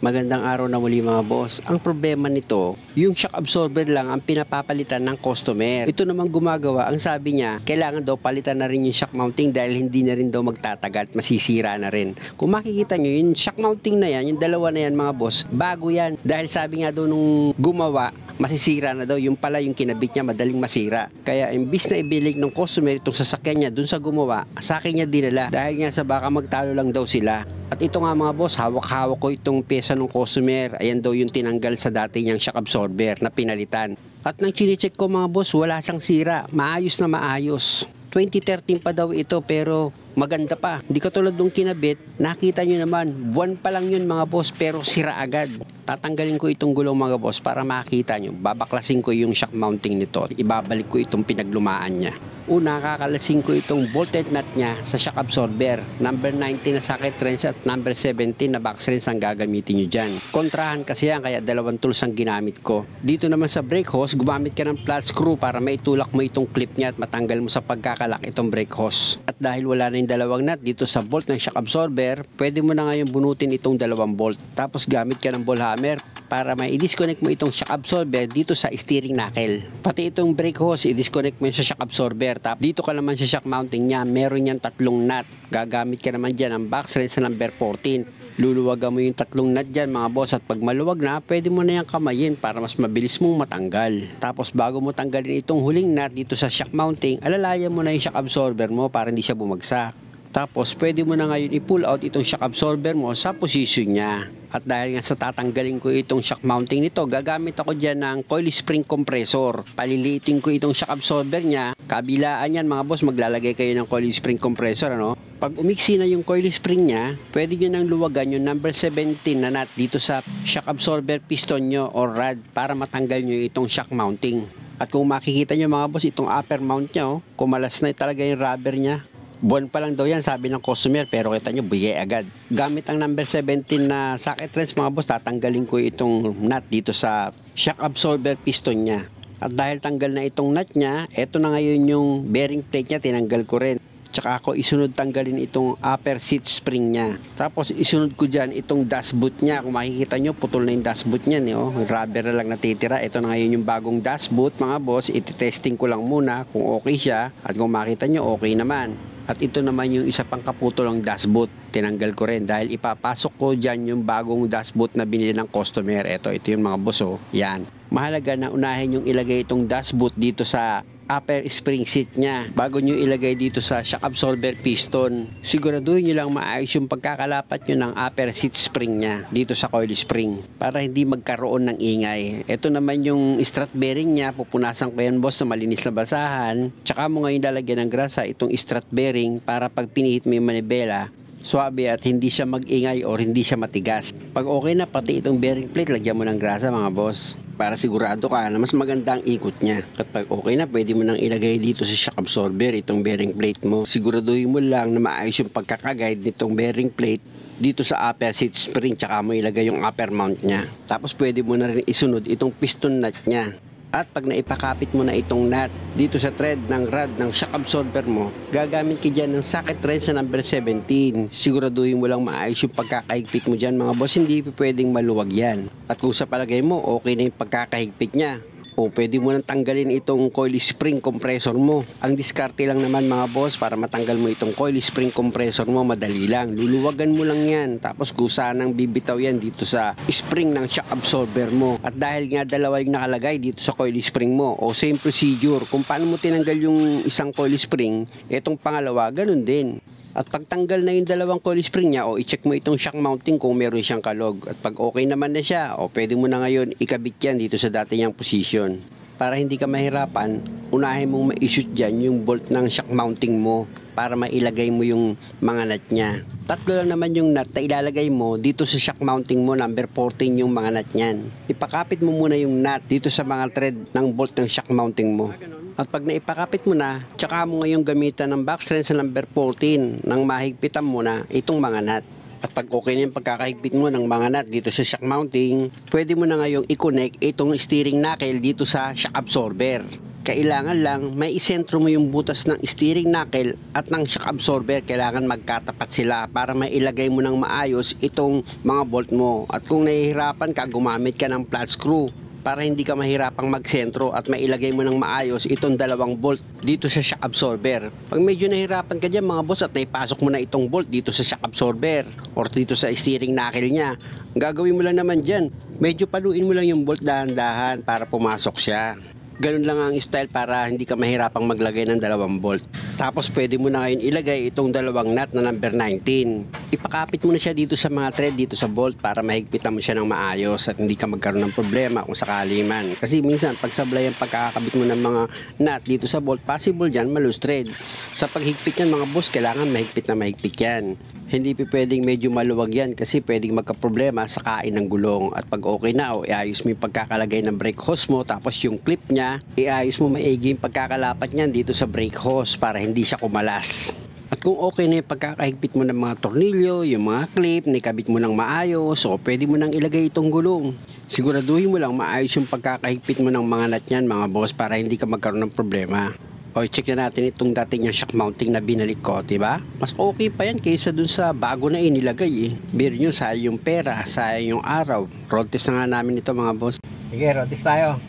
Magandang araw na muli mga boss. Ang problema nito, yung shock absorber lang ang pinapapalitan ng customer. Ito namang gumagawa, ang sabi niya, kailangan daw palitan na rin yung shock mounting dahil hindi na rin daw magtatagal at masisira na rin. Kung makikita nyo, yung shock mounting na yan, yung dalawa na yan mga boss, bago yan. Dahil sabi nga daw nung gumawa, masisira na daw, yung pala yung kinabit niya madaling masira. Kaya imbis na ibilig ng customer itong sasakyan niya dun sa gumawa, sa akin niya dinala dahil nga sa baka magtalo lang daw sila. At ito nga mga boss, hawak-hawak ko itong pyesa ng customer. Ayan daw yung tinanggal sa dati niyang shock absorber na pinalitan. At nang chine-check ko mga boss, wala siyang sira. Maayos na maayos. 2013 pa daw ito pero maganda pa. Hindi katulad nung kinabit, nakita nyo naman, buwan pa lang yun mga boss pero sira agad. Tatanggalin ko itong gulong mga boss para makita nyo. Babaklasin ko yung shock mounting nito. Ibabalik ko itong pinaglumaan niya. Una, kakalasin ko itong bolted nut niya sa shock absorber. Number 19 na socket wrench at number 17 na box wrench ang gagamitin nyo dyan. Kontrahan kasi yan kaya dalawang tools ang ginamit ko. Dito naman sa brake hose, gumamit ka ng flat screw para maitulak mo itong clip niya at matanggal mo sa pagkakalak itong brake hose. At dahil wala na yung dalawang nut dito sa bolt ng shock absorber, pwede mo na ngayon bunutin itong dalawang bolt. Tapos gamit ka ng ball hammer para may i-disconnect mo itong shock absorber dito sa steering knuckle. Pati itong brake hose, i-disconnect mo sa shock absorber. Tapos dito ka naman sa shock mounting niya, meron yan tatlong nut. Gagamit ka naman dyan ng box wrench sa number 14. Luluwagan mo yung tatlong nut dyan mga boss at pag maluwag na, pwede mo na yung kamayin para mas mabilis mong matanggal. Tapos bago mo tanggalin itong huling nut dito sa shock mounting, alalayan mo na yung shock absorber mo para hindi siya bumagsak. Tapos pwede mo na ngayon i-pull out itong shock absorber mo sa position niya. At dahil nga sa tatanggalin ko itong shock mounting nito, gagamit ako dyan ng coil spring compressor. Paliliitin ko itong shock absorber niya. Kabilaan yan mga boss, maglalagay kayo ng coil spring compressor. Pag umiksi na yung coil spring niya, pwede nyo nang luwagan yung number 17 na nut dito sa shock absorber piston nyo or rod para matanggal nyo itong shock mounting. At kung makikita nyo mga boss, itong upper mount niya, kumalas na talaga yung rubber niya. Buwan pa lang daw yan sabi ng customer pero kita nyo bigay agad. Gamit ang number 17 na socket wrench mga boss, tatanggalin ko itong nut dito sa shock absorber piston niya. At dahil tanggal na itong nut niya, eto na ngayon yung bearing plate niya, tinanggal ko rin. Tsaka ako isunod tanggalin itong upper seat spring niya. Tapos isunod ko dyan itong dashboot niya. Kung makikita nyo, putol na yung dashboot niya. Rubber na lang natitira. Ito na ngayon yung bagong dashboot mga boss. Iti-testing ko lang muna kung okay siya. At kung makita nyo, okay naman. At ito naman yung isa pang kaputol ng dashboot. Tinanggal ko rin dahil ipapasok ko dyan yung bagong dashboot na binili ng customer. Ito yung mga boss. Yan. Mahalaga na unahin yung ilagay itong dashboot dito sa upper spring seat niya bago nyo ilagay dito sa shock absorber piston. Siguraduhin nyo lang maayos yung pagkakalapat nyo ng upper seat spring niya dito sa coil spring para hindi magkaroon ng ingay. Ito naman yung strut bearing niya, pupunasan ko yan boss sa malinis na basahan. Tsaka mo ngayon lalagyan ng grasa itong strut bearing para pag pinihit mo yung manibela, swabe at hindi siya mag-ingay or hindi siya matigas. Pag okay na, pati itong bearing plate, lagyan mo ng grasa mga boss para sigurado ka na mas maganda ang ikot niya. At pag okay na, pwede mo nang ilagay dito sa shock absorber itong bearing plate mo. Siguraduhin mo lang na maayos yung pagkakaguide nitong bearing plate dito sa upper seat spring, tsaka mo ilagay yung upper mount niya. Tapos pwede mo na rin isunod itong piston nut niya. At pag naipakapit mo na itong nut dito sa thread ng rod ng shock absorber mo, gagamit ka dyan ng socket wrench na number 17. Siguraduhin mo lang maayos yung pagkakahigpit mo dyan mga boss, hindi pwedeng maluwag yan. At kung sa palagay mo, okay na yung pagkakahigpit niya, o pwede mo nang tanggalin itong coil spring compressor mo. Ang diskarte lang naman mga boss para matanggal mo itong coil spring compressor mo, madali lang. Luluwagan mo lang yan. Tapos gusanang bibitaw yan dito sa spring ng shock absorber mo. At dahil nga dalawa yung nakalagay dito sa coil spring mo, o same procedure, kung paano mo tinanggal yung isang coil spring, itong pangalawa, ganun din. At pagtanggal na yung dalawang coil spring niya, o i-check mo itong shock mounting kung meron siyang kalog. At pag okay naman na siya, o pwede mo na ngayon ikabit yan dito sa dati niyang position. Para hindi ka mahirapan, unahin mong ma-shoot dyan yung bolt ng shock mounting mo para mailagay mo yung mga nut niya. Tatlo lang naman yung nut na ilalagay mo dito sa shock mounting mo, number 14 yung mga nut niyan. Ipakapit mo muna yung nut dito sa mga thread ng bolt ng shock mounting mo. At pag naipakapit mo na, tsaka mo ngayong gamitan ng box wrench sa number 14 nang mahigpitan mo na itong mga nut. At pag okay na yung pagkakahigpit mo ng mga nut dito sa shock mounting, pwede mo na ngayong i-connect itong steering knuckle dito sa shock absorber. Kailangan lang may isentro mo yung butas ng steering knuckle at ng shock absorber. Kailangan magkatapat sila para mailagay mo ng maayos itong mga bolt mo. At kung nahihirapan ka, gumamit ka ng flat screw para hindi ka mahirapang magsentro at mailagay mo ng maayos itong dalawang bolt dito sa shock absorber. Pag medyo nahihirapan ka dyan mga boss at naipasok mo na itong bolt dito sa shock absorber or dito sa steering knuckle nya, ang gagawin mo lang naman dyan, medyo paluin mo lang yung bolt dahan-dahan para pumasok siya. Ganun lang ang style para hindi ka mahirapang maglagay ng dalawang bolt. Tapos pwede mo na ngayon ilagay itong dalawang nut na number 19. Ipakapit mo na siya dito sa mga thread dito sa bolt para mahigpitan mo siya ng maayos at hindi ka magkaroon ng problema kung sakali man. Kasi minsan pag sablay ang pagkakabit mo ng mga nut dito sa bolt, possible dyan malus thread. Sa paghigpit yan mga boss, kailangan mahigpit na mahigpit yan. Hindi pwedeng medyo maluwag yan kasi pwedeng magka-problema sa kain ng gulong. At pag okay na, iayos mo yung pagkakalagay ng brake hose mo, tapos yung clip niya, iayos mo maigi yung pagkakalapat niyan dito sa brake hose para hindi siya kumalas. At kung okay na yung pagkakahigpit mo ng mga tornilyo, yung mga clip, nikabit mo ng maayos, so pwede mo nang ilagay itong gulong. Siguraduhin mo lang maayos yung pagkakahigpit mo ng mga nut niyan mga boss para hindi ka magkaroon ng problema. O check na natin itong dati niyang shock mounting na binalik ko, diba? Mas okay pa yan kaysa dun sa bago na inilagay eh. Biro nyo, sayang yung pera, sayang yung araw. Road test na nga namin ito mga boss. Sige, road test tayo.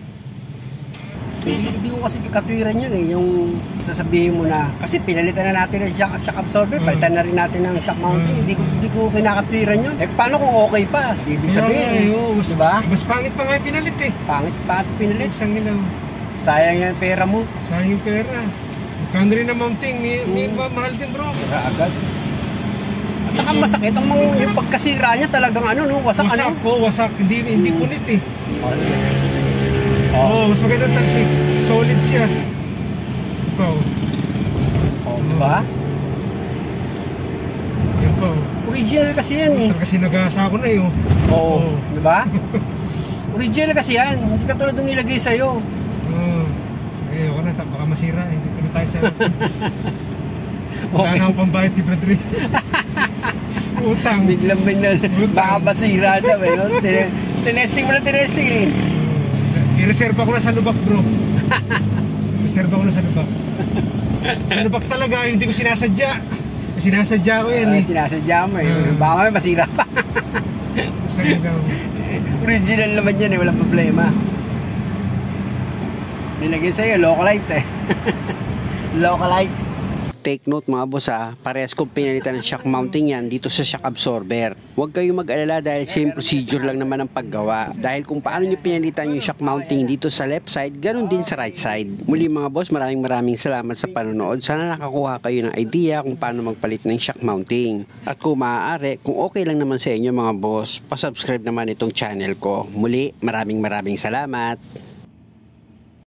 Hindi ko kasi katwiran yun eh, yung sasabihin mo na, kasi pinalitan na natin ng shock absorber, palitan na rin natin ng shock mounting, hindi ko kinakatwiran yun. Eh paano kung okay pa? Ibig sabihin, diba? Mas pangit pa nga yung pinalit eh. Pangit pinalit. Isang ilaw. Sayang yung pera mo. Sayang yung pera. Magkano rin na mounting, may mahal din bro. Pera agad. At saka masakit ang yung pagkasira niya talagang ano no, wasak ano. Wasak, hindi punit eh. Oo, mas maganda tansik. Solid siya. Ito. Oh, diba? Yan po. Original kasi yan eh. Kasi nag-asa ko na yun. Oo, diba? Original kasi yan. Hindi ka tulad nung nilagay sa'yo. Eh, wala na, baka masira. Hindi ko na tayo sa'yo. Wala na akong pambayad ni Padre. Utang. Biglang baka masira na. Tinesting mo na tinesting eh. I-reserve ako na sa lubak bro. I-reserve ako na sa lubak. Sa lubak talaga, hindi ko sinasadya. Sinasadya ko yan eh. Sinasadya mo eh. Baka may masira pa. Original naman yan eh, walang problema. Nilagay sa'yo, Localite eh. Localite. Take note mga boss parehas kong pinalitan ng shock mounting yan dito sa shock absorber. Huwag kayong mag-alala dahil same procedure lang naman ang paggawa. Dahil kung paano nyo pinalitan yung shock mounting dito sa left side, ganun din sa right side. Muli mga boss, maraming salamat sa panonood. Sana nakakuha kayo ng idea kung paano magpalit ng shock mounting. At kung maaari, kung okay lang naman sa inyo mga boss, pasubscribe naman itong channel ko. Muli, maraming salamat.